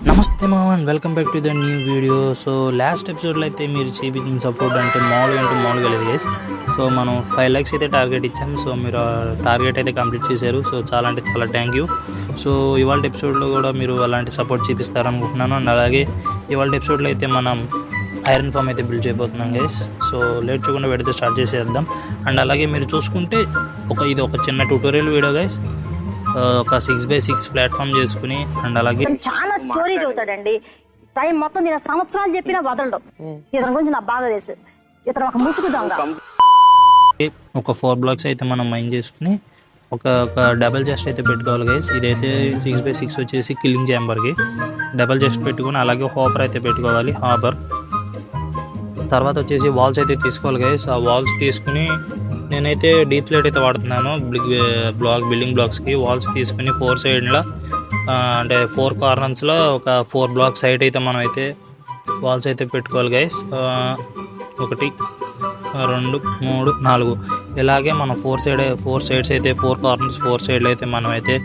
నమస్తే మామ and welcome back to the new video. So last ఎపిసోడ్లో అయితే మీరు చూపించిన సపోర్ట్ అంటే మామూలుగా లేదు గైస్. సో మనం 5 lakhs అయితే టార్గెట్ ఇచ్చాం. సో మీరు టార్గెట్ అయితే కంప్లీట్ చేశారు. సో చాలా అంటే చాలా థ్యాంక్ యూ. సో ఇవాళ ఎపిసోడ్లో కూడా మీరు అలాంటి సపోర్ట్ చూపిస్తారనుకుంటున్నాను. అండ్ అలాగే ఇవాళ ఎపిసోడ్లో అయితే మనం ఐరన్ ఫామ్ అయితే బిల్డ్ చేయబోతున్నాం గైస్. సో లేట్ చేయకుండా పెడితే స్టార్ట్ చేసేద్దాం. అండ్ అలాగే మీరు చూసుకుంటే ఇది ఒక చిన్న ట్యూటోరియల్ వీడియో గైస్. ఒక 6x6 ప్లాట్ఫామ్ చేసుకుని అండ్ అలాగే చాలా స్టోరీ చదువుతాడండి. టైం మొత్తం నేను సంవత్సరాలు చెప్పినా వదలడం. ఇతని గురించి నాకు బాగా తెలుసు. ఇతను ఒక ముసుగు దొంగ. ఒక 4 blocks అయితే మనం మైన్ చేసుకుని ఒక డబల్ చెస్ట్ అయితే పెట్టుకోవాలి గైస్. ఇదైతే 6x6 వచ్చేసి కిల్లింగ్ ఛాంబర్కి డబల్ చెస్ట్ పెట్టుకుని అలాగే హాపర్ అయితే పెట్టుకోవాలి. హాపర్ తర్వాత వచ్చేసి వాల్స్ అయితే తీసుకోవాలి గైస్. ఆ వాల్స్ తీసుకుని నేనైతే డీప్ ప్లేట్ అయితే వాడుతున్నాను. బిల్డింగ్ బ్లాక్స్కి వాల్స్ తీసుకుని 4 sides అంటే 4 corners ఒక 4 blocks సైడ్ అయితే మనం అయితే వాల్స్ అయితే పెట్టుకోవాలి గైస్. 1 2 3 4 ఇలాగే మనం 4 sides అయితే 4 corners 4 sides అయితే మనం అయితే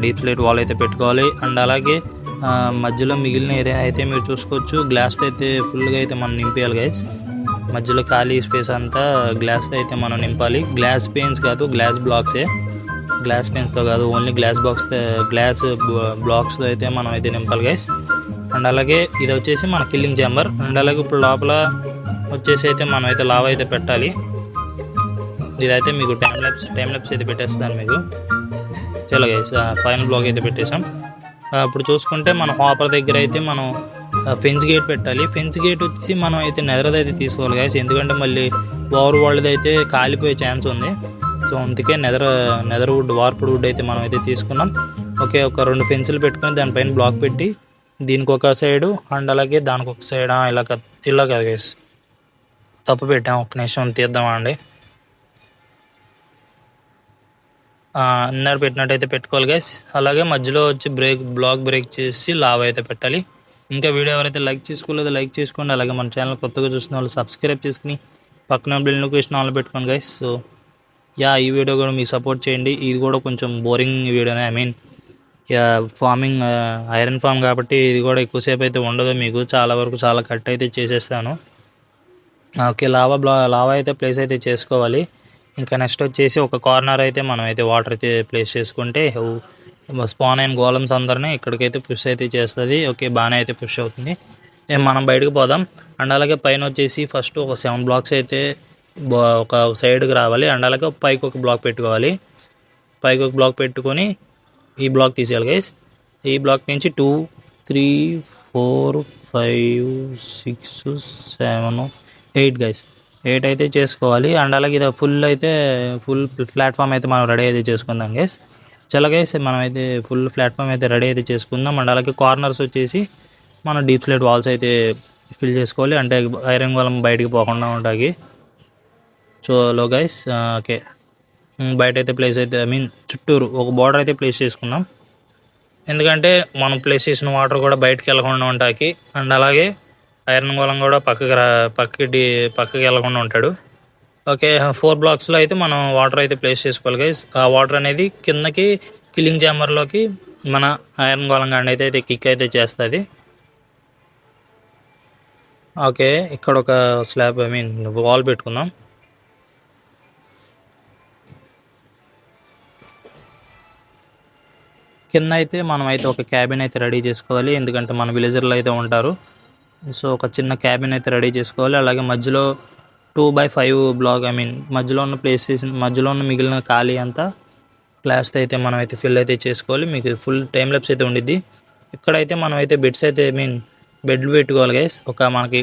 డీప్ ప్లేట్ వాల్ అయితే పెట్టుకోవాలి. అండ్ అలాగే మధ్యలో మిగిలిన ఏరియా అయితే మీరు చూసుకోవచ్చు. గ్లాస్ అయితే ఫుల్గా అయితే మనం నింపేయాలి గైస్. మధ్యలో ఖాళీ స్పేస్ అంతా గ్లాస్తో అయితే మనం నింపాలి. గ్లాస్ పెయిన్స్ కాదు, గ్లాస్ బ్లాక్సే. గ్లాస్ పెయిన్స్తో కాదు, ఓన్లీ గ్లాస్ బ్లాక్స్తో అయితే మనం అయితే నింపాలి గైస్. అండ్ అలాగే ఇది వచ్చేసి మన కిల్లింగ్ ఛాంబర్. అండ్ అలాగే ఇప్పుడు లోపల వచ్చేసి అయితే మనం అయితే లావా అయితే పెట్టాలి. ఇదైతే మీకు టైం ల్యాప్స్ అయితే పెట్టేస్తాను మీకు. చలో గైస్, ఫైనల్ బ్లాక్ అయితే పెట్టేసాం. ఇప్పుడు చూసుకుంటే మన హాపర్ దగ్గర అయితే మనం ఫెన్స్ గేట్ పెట్టాలి. ఫెన్స్ గేట్ వచ్చి మనం అయితే నెదరది అయితే తీసుకోవాలి గైస్. ఎందుకంటే మళ్ళీ ఓవర్ వరల్డ్ అయితే కాలిపోయే ఛాన్స్ ఉంది. సో అందుకే నెదర్ వుడ్, వార్పుడ్ వుడ్ అయితే మనం అయితే తీసుకున్నాం. ఓకే, ఒక 2 ఫెన్సులు పెట్టుకొని దానిపైన బ్లాక్ పెట్టి దీనికి ఒక సైడు అండ్ అలాగే దానికి ఒక సైడ్ ఇలా కాదు గైస్, తప్పు పెట్టాం. ఒక నిమిషం తీద్దామండి. ఇందాక పెట్టినట్టయితే పెట్టుకోవాలి గైస్. అలాగే మధ్యలో వచ్చి బ్లాక్ బ్రేక్ చేసి లావ్ అయితే పెట్టాలి. ఇంకా వీడియో ఎవరైతే లైక్ చేసుకోలేదో లైక్ చేసుకోండి. అలాగే మన ఛానల్ కొత్తగా చూస్తున్న వాళ్ళు సబ్స్క్రైబ్ చేసుకుని పక్కన బెల్ నోటిఫికేషన్ ఆన్లో పెట్టుకోండి గైస్. సో ఈ వీడియో కూడా మీకు సపోర్ట్ చేయండి. ఇది కూడా కొంచెం బోరింగ్ వీడియోనే. ఫార్మింగ్ ఐరన్ ఫామ్ కాబట్టి ఇది కూడా ఎక్కువసేపు అయితే ఉండదు. మీకు చాలా కట్ అయితే చేసేస్తాను. ఓకే, లావా అయితే ప్లేస్ అయితే చేసుకోవాలి. ఇంకా నెక్స్ట్ వచ్చేసి ఒక కార్నర్ అయితే మనం అయితే వాటర్ అయితే ప్లేస్ చేసుకుంటే స్పాన్ అయిన గోలమ్స్ అందరినీ ఇక్కడికైతే పుష్ అయితే చేస్తుంది. ఓకే, బాగానే అయితే పుష్ అవుతుంది. మనం బయటకు పోదాం. అండ్ అలాగే పైన వచ్చేసి ఫస్ట్ ఒక 7 blocks అయితే ఒక సైడ్కి రావాలి. అండ్ అలాగే పైకి ఒక బ్లాక్ పెట్టుకోవాలి. పైకి ఒక బ్లాక్ పెట్టుకొని ఈ బ్లాక్ తీసేయాలి గైస్. ఈ బ్లాక్ నుంచి 2 3 4 5 6 7 8 గైస్, 8 అయితే చేసుకోవాలి. అండ్ అలాగే ఇది ఫుల్ ప్లాట్ఫామ్ అయితే మనం రెడీ అయితే చేసుకుందాం గైస్. చాలా గైస్, మనం అయితే ఫుల్ ప్లాట్ఫామ్ అయితే రెడీ అయితే చేసుకుందాం. అండ్ అలాగే కార్నర్స్ వచ్చేసి మనం డీప్ స్లేట్ వాల్స్ అయితే ఫిల్ చేసుకోవాలి. అంటే ఐరన్ వాళ్ళం బయటికి పోకుండా ఉంటాయి. సో గైస్, ఓకే, బయట అయితే ప్లేస్ అయితే చుట్టూరు ఒక బార్డర్ అయితే ప్లేస్ చేసుకున్నాం. ఎందుకంటే మనం ప్లేస్ చేసిన వాటర్ కూడా బయటకు వెళ్ళకుండా ఉంటాయి. అండ్ అలాగే ఐరన్ గోళం కూడా పక్కకి వెళ్ళకుండా ఉంటాడు. ఓకే, 4 blocksలో అయితే మనం వాటర్ అయితే ప్లేస్ చేసుకోవాలి గైస్. ఆ వాటర్ అనేది కిందకి కిల్లింగ్ ఛాంబర్లోకి మన ఐరన్ గోళం గాండి అయితే కిక్ అయితే చేస్తుంది. ఓకే, ఇక్కడ ఒక స్లాబ్ వాల్ పెట్టుకుందాం. కింద అయితే మనం అయితే ఒక క్యాబిన్ అయితే రెడీ చేసుకోవాలి. ఎందుకంటే మన విలేజర్లు అయితే ఉంటారు. సో ఒక చిన్న క్యాబిన్ అయితే రెడీ చేసుకోవాలి. అలాగే మధ్యలో 2x5 బ్లాక్ మధ్యలో ఉన్న మధ్యలో ఉన్న మిగిలిన ఖాళీ అంతా గ్లాస్తో అయితే మనం అయితే ఫిల్ అయితే చేసుకోవాలి. మీకు ఫుల్ టైం ల్యాప్స్ అయితే ఉండిద్ది. ఇక్కడైతే మనం అయితే బెడ్స్ అయితే బెడ్లు పెట్టుకోవాలి గైస్. మనకి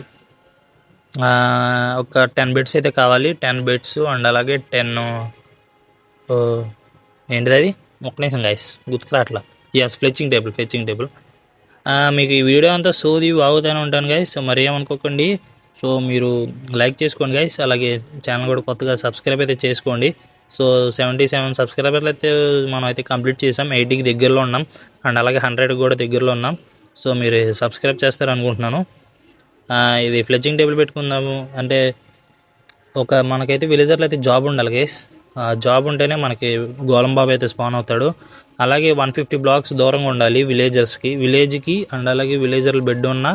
ఒక 10 beds అయితే కావాలి. 10 beds అండ్ అలాగే 10 ఏంటిది అది ఒక నిమిషం గైస్ గుర్తుకు అట్లా. ఫ్లెచింగ్ టేబుల్. మీకు ఈ వీడియో అంతా సోది వాగుతూనే ఉంటాను గైస్. మరి ఏమనుకోకండి. సో మీరు లైక్ చేసుకోండి గైస్. అలాగే ఛానల్ కూడా కొత్తగా సబ్స్క్రైబ్ అయితే చేసుకోండి. సో 77 subscribers అయితే మనం అయితే కంప్లీట్ చేసాం. 80కి దగ్గరలో ఉన్నాం. అండ్ అలాగే 100కి కూడా దగ్గరలో ఉన్నాం. సో మీరు సబ్స్క్రైబ్ చేస్తారనుకుంటున్నాను. ఇది ఫ్లెచింగ్ టేబుల్ పెట్టుకుందాము. అంటే మనకైతే విలేజర్లో అయితే జాబ్ ఉండాలి గైస్. జాబ్ ఉంటేనే మనకి గోలం బాబు అయితే స్పాన్ అవుతాడు. అలాగే 150 బ్లాక్స్ దూరంగా ఉండాలి విలేజ్కి అండ్ అలాగే విలేజర్లు బెడ్ ఉన్న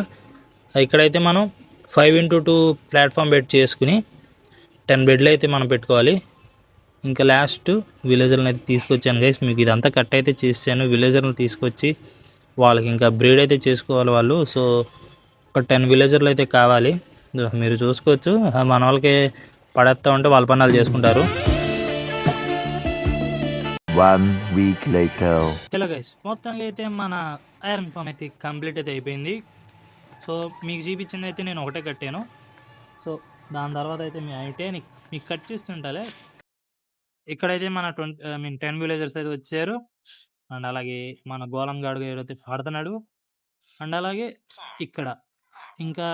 ఇక్కడైతే మనం 5x2 ప్లాట్ఫామ్ బెడ్ చేసుకుని 10 బెడ్లు అయితే మనం పెట్టుకోవాలి. ఇంకా లాస్ట్ విలేజర్లను అయితే తీసుకొచ్చాను గైస్, మీకు ఇదంతా కట్ అయితే చేసాను. విలేజర్లు తీసుకొచ్చి వాళ్ళకి ఇంకా బ్రీడ్ అయితే చేసుకోవాలి వాళ్ళు. సో ఒక 10 విలేజర్లు అయితే కావాలి. మీరు చూసుకోవచ్చు, మన వాళ్ళకి పడేస్తూ ఉంటే వాళ్ళ పని వాళ్ళు చేసుకుంటారు. 1 week later. చలో గైస్, మొత్తంగా అయితే మన ఐరన్ ఫామ్ అయితే కంప్లీట్ అయితే అయిపోయింది. సో మీకు చూపించింది అయితే నేను ఒకటే కట్టాను. సో దాని తర్వాత అయితే మీకు కట్ చేస్తుంటాలే. ఇక్కడైతే మన 10 విలేజర్స్ అయితే వచ్చారు. అండ్ అలాగే మన గోలం గాడు అయితే పాడుతున్నాడు. అండ్ అలాగే ఇక్కడ ఇంకా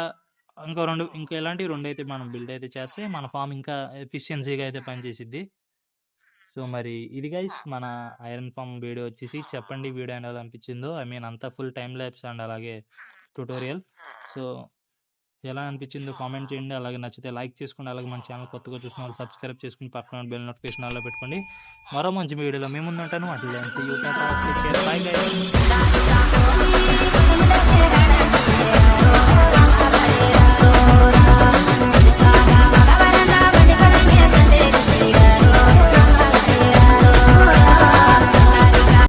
ఇంకా ఇలాంటివి 2 అయితే మనం బిల్డ్ అయితే చేస్తే మన ఫామ్ ఇంకా ఎఫిషియన్సీగా అయితే పనిచేసిద్ది. సో మరి ఇది గైస్ మన ఐరన్ ఫామ్ వీడియో వచ్చేసి. చెప్పండి వీడియో ఎలా అనిపించిందో. అంతా ఫుల్ టైం ల్యాబ్స్ అండ్ అలాగే ట్యూటోరియల్. సో ఎలా అనిపించిందో కామెంట్ చేయండి. అలాగే నచ్చితే లైక్ చేసుకోండి. అలాగే మన ఛానల్ కొత్తగా చూసిన వాళ్ళు సబ్స్క్రైబ్ చేసుకుని పక్కన బెల్ నోటిఫికేషన్ ఆల్లో పెట్టుకోండి. మరో మంచి వీడియోలో మేము ముందుంటాను. అట్లా బై గైస్.